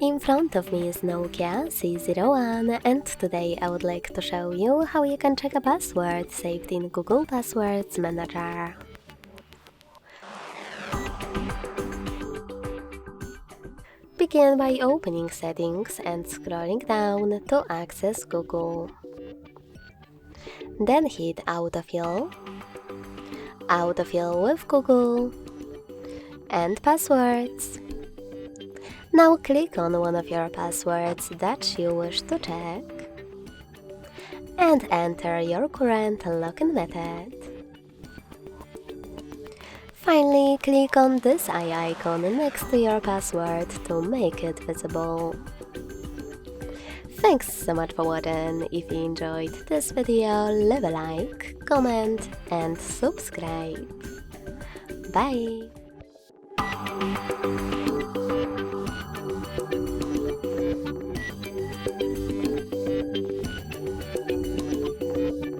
In front of me is Nokia C01, and today I would like to show you how you can check a password saved in Google Passwords Manager. Begin by opening Settings and scrolling down to access Google. Then hit Autofill, Autofill with Google, and Passwords. Now click on one of your passwords that you wish to check and enter your current login method. Finally, click on this eye icon next to your password to make it visible. Thanks so much for watching. If you enjoyed this video, leave a like, comment and subscribe. Bye!